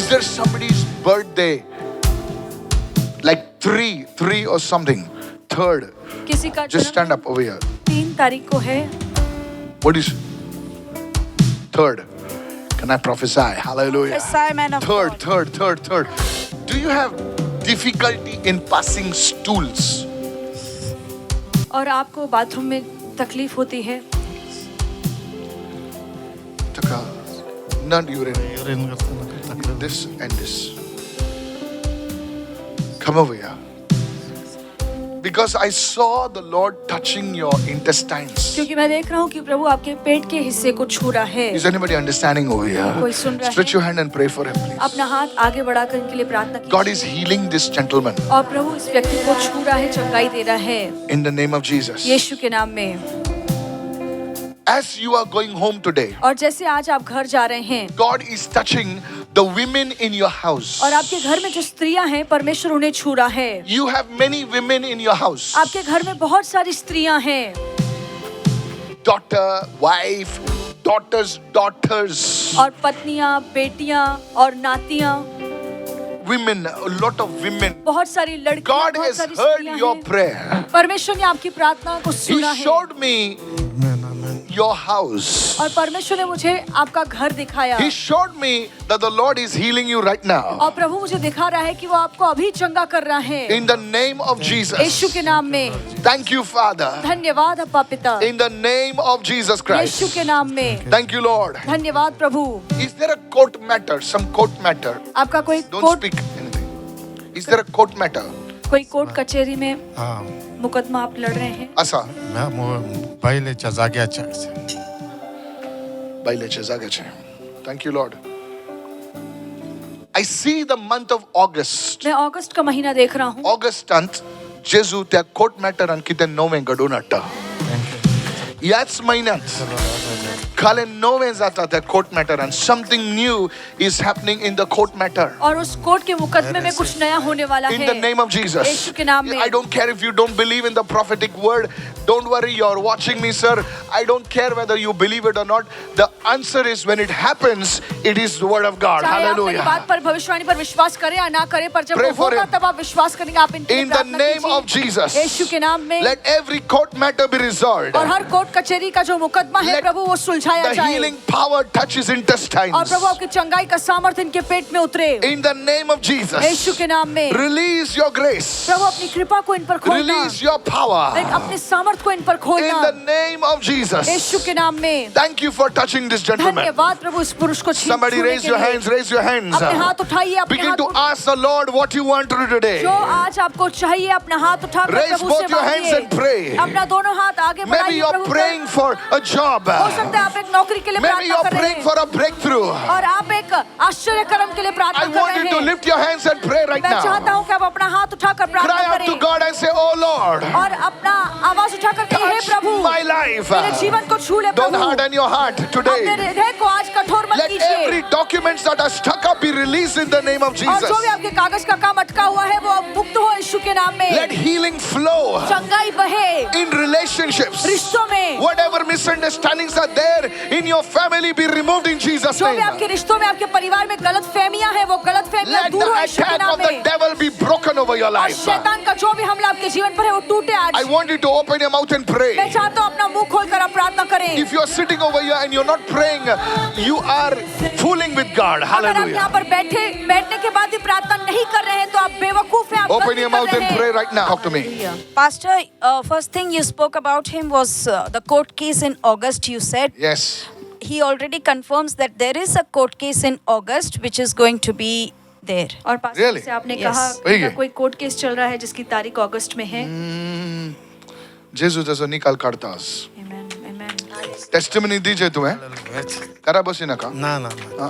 Is there somebody's birthday? Like three or something. Third. किसी का Just stand जन्मदिन up over here. 3 तारीख को है. What is third? Can I prophesy? Hallelujah. Prophesy, man of God. Third. Do you have difficulty in passing stools? और आपको bathroom में तकलीफ होती है. Taka, not urine. यूरिन करते ना तकलीफ. This and this. Come over here. Because I saw the Lord touching your intestines. क्योंकि मैं देख रहा हूँ कि प्रभु आपके पेट के हिस्से को छू रहा है. Is anybody understanding over here? कोई सुन रहा Stretch है? your hand and pray for him, please. अपना हाथ आगे बढ़ाकर इनके लिए प्रार्थना God कीजिए. is healing this gentleman और प्रभु इस व्यक्ति को छू रहा है, चंगाई दे रहा है. in the name of Jesus. यीशु के नाम में. As you are going home today, और जैसे आज आप घर जा रहे हैं God is touching the women in your house. और आपके घर में जो स्त्रियां हैं परमेश्वर उन्हें छू रहा है. You have many women in your house. आपके घर में बहुत सारी स्त्रियां हैं. Daughter, wife, daughters. और पत्नियां, बेटियां और नातियां. Women, a lot of women. बहुत सारी लड़कियां, God बहुत has सारी heard स्त्रियां your हैं. prayer. परमेश्वर ने आपकी प्रार्थना को He सुना है. showed me your house. और परमेश्वर ने मुझे आपका घर दिखाया. He showed me that the Lord is healing you right now. और प्रभु मुझे दिखा रहा है कि वो आपको अभी चंगा कर रहा है. In the name of Yeshu Jesus. के नाम में. Thank you, Father. धन्यवाद अब्बा पिता. In the name of Jesus Yeshu Christ. के नाम में. Thank you, Lord. धन्यवाद प्रभु. Is there a court matter? Some court matter? आपका कोई Don't court speak anything. Is there a court matter? कोई कोर्ट कचहरी में हाँ मुकदमा आप लड़ रहे हैं. Asa. मैं पहिलेच्या जाग्याच्या आहे. Baileche zagache. Thank you, Lord. I see the month of August. मैं अगस्त का महीना देख रहा हूँ. August 10th, Jesu त्या court matter आणखी त्या 9 घडून आणता. याच महिन्यात खाली 9 जातात त्या court matter and something new is happening in the court matter. और उस कोर्ट के मुकदमे में कुछ नया होने वाला In है. the name of Jesus. यीशु के नाम में. I don't care if you don't believe in the prophetic word. Don't worry, you're watching me, sir. I don't care whether you believe it or not. The answer is when it happens, it is the word of God. चाहे आप मेरी Hallelujah. बात पर भविष्यवाणी पर विश्वास करें या ना करें, पर जब Pray वो for होगा him. तब आप विश्वास करेंगे. आप इनके लिए In the प्रार्थना name of कीजिए. Jesus. यीशु के नाम में. Let every court matter be resolved. और हर कोर्ट कचहरी का जो मुकदमा है Let प्रभु वो सुलझाया The जाए. healing power touches और intestines. प्रभु आपकी चंगाई का सामर्थ्य इनके पेट में उतरे. In the name of Jesus. यीशु के नाम में. Release your grace. प्रभु अपनी कृपा को इन पर खोलना. Release your power. अपने सामर्थ्य को इन पर In खोलना. the name of Jesus. यीशु के नाम में. Thank you for touching this gentleman. धन्यवाद प्रभु इस पुरुष को Somebody छूने raise के your लिए. hands, raise your hands. अपने हाथ उठाइए. अपने Begin हाथ to ask the Lord what you want to do today. जो आज आपको चाहिए अपना हाथ उठाकर Raise प्रभु both से your hands मांगिए. and pray. अपना दोनों हाथ आगे Maybe बढ़ाइए you're Prabhu praying for a job. हो सकता है आप एक नौकरी के लिए Maybe प्रार्थना you're कर रहे praying हैं for a breakthrough. और आप एक आश्चर्य कर्म के लिए I प्रार्थना कर want रहे you to हैं. lift your hands and pray right मैं चाहता now. हूँ कि आप अपना हाथ उठाकर Cry प्रार्थना out to करें God and say, Oh Lord, और अपना आवाज उठाकर कहिए, हे touch प्रभु my life. मेरे जीवन को छू ले Don't Prabhu. harden your heart अपने today. हृदय को आज कठोर मत Let every कीजिए documents that are stuck up be released in the name of और Jesus. जो भी आपके कागज का काम अटका हुआ है वो अब मुक्त हो यीशु के नाम Let में. healing flow चंगाई बहे in relationships. रिश्तों में. Whatever misunderstandings are there in your family be removed in Jesus' जो भी name. आपके रिश्तों में आपके परिवार में गलत फहमियां हैं वो गलत फहमियां Let दूर हो the यीशु के attack नाम of the में. devil be broken over your और life. शैतान का जो भी हमला आपके जीवन पर है वो टूटे I आज. want you to open your mouth and मैं pray. चाहता हूँ अपना मुंह खोलकर आप प्रार्थना करें. If you're sitting over here and you're not praying, you are fooling with God. अगर आप यहाँ Hallelujah. पर बैठने के बाद भी प्रार्थना नहीं कर रहे हैं तो आप बेवकूफ हैं. आप Open गलती your कर mouth रहे and हैं. pray right now. Talk to me. Pastor, first thing you spoke about him was the court case in August. You said Yes. he already confirms that there is a court case in August which is going to be there. और pastor Really? से आपने Yes. कहा वही कि है। कोई court case चल रहा है जिसकी तारीख अगस्त में है. जेजू त्याचा निकाल काढतास. Amen, amen. टेस्टिमनी दीजिए तुम्हें. करा बसी नका. ना ना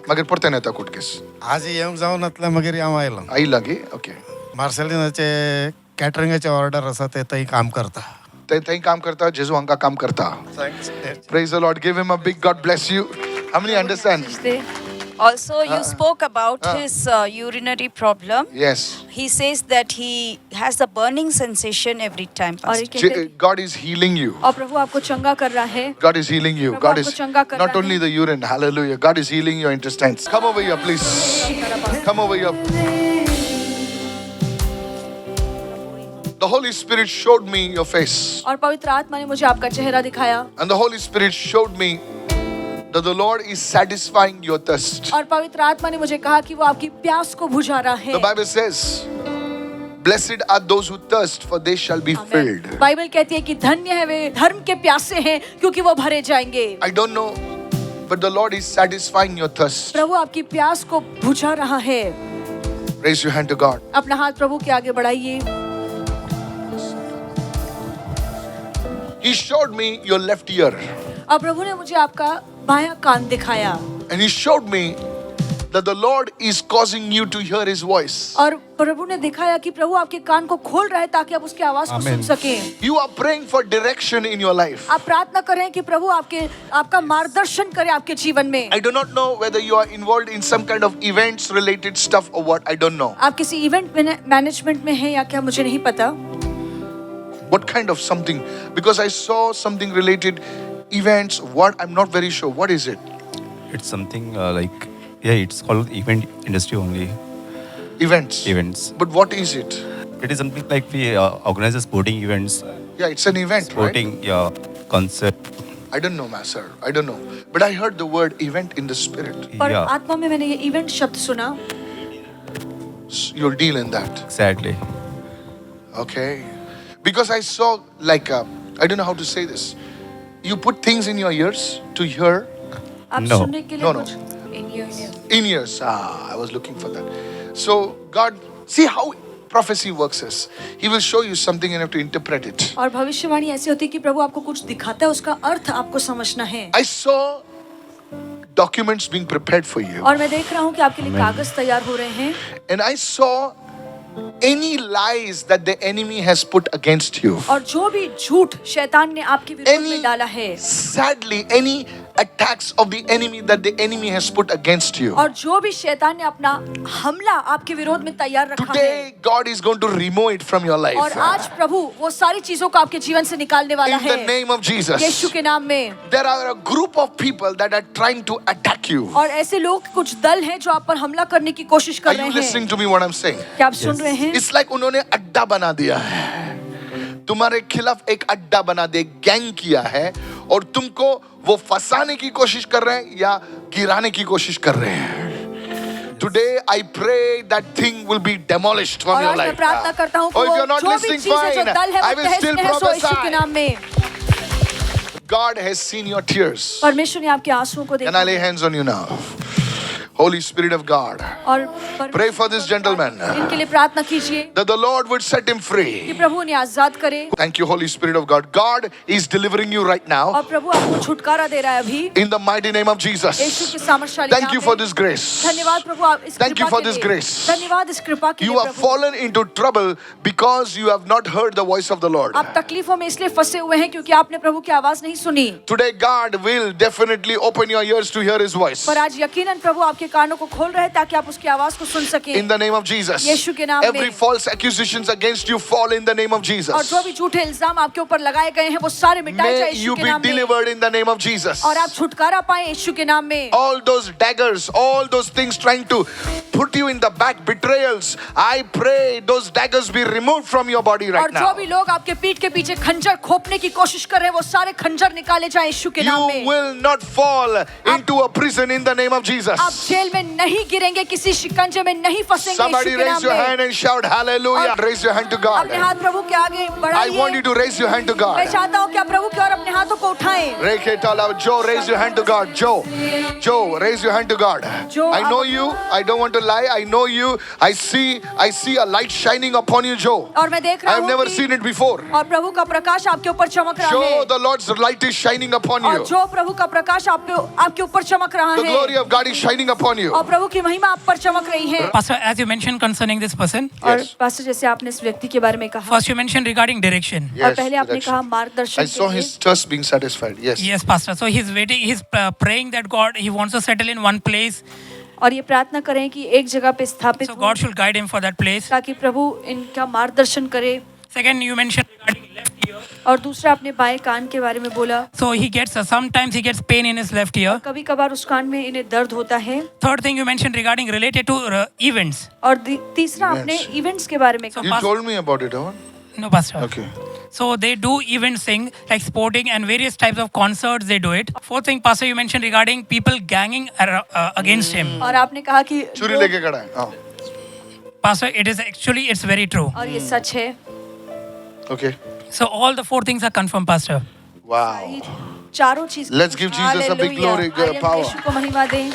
मगर पडते नाही कुठ केस. आज येऊन जाऊनातल्या मगर आम्हाला आई लागे. ओके. मार्सेलिनाचे कॅटरिंगचे ऑर्डर असा ते तई काम करता. ते तई काम करता. जेजू अंका काम करता. Praise the Lord. Give him a big God bless you. How many understand? They. Also, you spoke about his urinary problem. Yes. He says that he has a burning sensation every time. और ये Pastor. कहते हैं God is healing you. और प्रभु आपको चंगा कर रहा है God is healing you. Prabhu God आपको is चंगा कर not रहा only है। the urine. Hallelujah. God is healing your intestines. Come over here, please. Come over here. The Holy Spirit showed me your face. और पवित्र आत्मा ने मुझे आपका चेहरा दिखाया And the Holy Spirit showed me that the Lord is satisfying your thirst. और पवित्र आत्मा ने मुझे कहा कि वो आपकी प्यास को बुझा रहा है। The Bible says, blessed are those who thirst, for they shall be filled. Bible कहती है कि धन्य है वे धर्म के प्यासे हैं क्योंकि वो भरे जाएंगे। I don't know, but the Lord is satisfying your thirst. प्रभु आपकी प्यास को बुझा रहा है। Raise your hand to God. अपना हाथ प्रभु के आगे बढ़ाइए। He showed me your left ear. और प्रभु ने मुझे आपका बायां कान दिखाया And He showed me that the Lord is causing you to hear His voice. और प्रभु ने दिखाया कि प्रभु आपके कान को खोल रहा है ताकि आप उसकी आवाज को सुन सकें। You are praying for direction in your life. आप प्रार्थना कर रहे हैं कि प्रभु आपका मार्गदर्शन करे आपके जीवन में। I do not know whether you are involved in some kind of events related stuff or what. I don't know. आप किसी इवेंट मैनेजमेंट में हैं या क्या मुझे नहीं पता। What kind of something? Because I saw something related events. What? I'm not very sure. What is it? It's something it's called event industry only. Events. Events. But what is it? It is something like we organize sporting events, Yeah, it's an event, sporting concert. right? I don't know, Master. I don't know. But I heard the word event in the spirit. पर Yeah, आत्मा में मैंने ये event शब्द सुना। You'll deal in that. exactly. Okay. Because I saw like, I don't know how to say this. You put things in your ears to hear. आप No. सुनने के लिए No, no. कुछ in your ear। In ears. I was looking for that. So God, see how prophecy works is. He will show you something and you have to interpret it. और भविष्यवाणी ऐसी होती है कि प्रभु आपको कुछ दिखाता है उसका अर्थ आपको समझना है। I saw documents being prepared for you. और मैं देख रहा हूँ कि आपके लिए कागज तैयार हो रहे हैं And I saw any lies that the enemy has put against you. और जो भी झूठ शैतान ने आपके विरोध में Any, डाला है sadly, any attacks of the enemy that the enemy has put against you. और जो भी शैतान ने अपना हमला आपके विरोध में तैयार रखा है Today, God is going to remove it from your life. और आज प्रभु वो सारी चीजों को आपके जीवन से निकालने वाला In the है name of Jesus. यीशु के नाम में। There are a group of people that are trying to attack you. और ऐसे लोग कुछ दल हैं जो आप पर हमला करने की कोशिश Are कर you रहे listening हैं। to me what I'm saying? क्या आप सुन रहे हैं? It's like उन्होंने अड्डा बना दिया है, तुम्हारे खिलाफ एक अड्डा बना दे, गैंग किया है और तुमको वो फंसाने की कोशिश कर रहे हैं या गिराने की कोशिश कर रहे हैं। Today I pray that thing will be demolished from और your आज मैं life. प्रार्थना करता हूँ कि Oh, if वो you're not जो भी listening, चीज़ है जो fine. दल है I वो will still तहस नहस हो यीशु के prophesy. नाम में। God has seen your tears. परमेश्वर ने आपके आंसुओं को Can I देखा lay hands on you now? Holy Spirit of God, और pray for this gentleman इनके लिए प्रार्थना कीजिए that the Lord would set him कि free. प्रभु उन्हें आजाद करे Thank you, Holy Spirit of God. God is delivering you right now और प्रभु आपको छुटकारा दे रहा है अभी in the mighty name of Yeshu Jesus. के सामर्थ्यशाली Thank नाम you में। for this grace. धन्यवाद प्रभु आप इस Thank you कृपा for के this लिए। grace. धन्यवाद इस कृपा के You लिए have Prabhu. fallen into trouble because you have not heard the voice of the Lord. आप तकलीफों में इसलिए फंसे हुए हैं क्योंकि आपने प्रभु की आवाज नहीं सुनी। Today, God will definitely open your ears to hear His voice. पर आज यकीनन प्रभु आपके कानों को खोल रहे हैं ताकि आप उसकी आवाज को सुन सकें। In the name of Jesus. यीशु के नाम Every में। false accusations against you fall in the name of और Jesus. जो भी झूठे इल्जाम आपके ऊपर लगाए गए हैं वो सारे मिटाए जाए May यीशु you के be नाम में। delivered in the name of Jesus. और आप छुटकारा पाए यीशु के नाम में। All those daggers, all those things trying to put you in the back, betrayals, I pray those daggers be removed from your body right और जो now. भी लोग आपके पीठ के पीछे खंजर खोपने की कोशिश कर रहे हैं वो सारे खंजर निकाले जाए यीशु के नाम You में। will not fall into a prison in the name of Jesus. आप जेल में नहीं गिरेंगे, किसी शिकंजे में नहीं फंसेंगे Somebody यीशु के raise नाम your में। hand and shout hallelujah. Raise your hand to God. अपने हाथ प्रभु के आगे I बढ़ाइए। want you to raise your hand to मैं God. चाहता हूँ कि आप प्रभु की ओर अपने हाथों को उठाएं। Joe, raise your hand to God. Joe, raise your hand to God. Joe, I know you. I don't want to lie. I know you. I see a light shining upon you, Joe. और मैं देख रहा I've हूँ never कि- seen it before. और प्रभु का प्रकाश आपके ऊपर चमक रहा Joe, है। the Lord's light is shining upon और you. जो प्रभु का प्रकाश आपके ऊपर चमक रहा The glory है of God is shining upon you. और प्रभु की महिमा आप पर चमक रही है। Pastor, as you mentioned concerning this person, और Yes. पास्टर जैसे आपने इस व्यक्ति के बारे में कहा first you mentioned regarding direction. और पहले आपने direction. कहा I मार्गदर्शन saw के लिए। his thirst being satisfied. Yes. Yes, Pastor. So he's waiting, he's praying that God, he wants to settle in one place और ये प्रार्थना करें कि एक जगह पे स्थापित So हो, God should guide him for that place. ताकि प्रभु इनका मार्गदर्शन करे. Second, you mentioned regarding left ear. और दूसरा आपने बाएं कान के बारे में बोला. So he gets sometimes he gets pain in his left ear. कभी कभार उस कान में इन्हें दर्द होता है. Third thing you mentioned regarding related to events. और तीसरा आपने Events. इवेंट्स के बारे में So कहा. You told me about it, Aman. No, Pastor. Okay. So they do events thing like sporting and various types of concerts. They do it. Fourth thing, Pastor, you mentioned regarding people ganging against him. और आपने कहा कि छुरी लोग- लेके खड़ा है. हाँ. Pastor, it is actually it's very true. और ये सच है. Okay. So all the four things are confirmed, Pastor. Wow. चारों चीज. Let's give Jesus a big glory, Hallelujah. आइए हम power. यीशु को महिमा दें.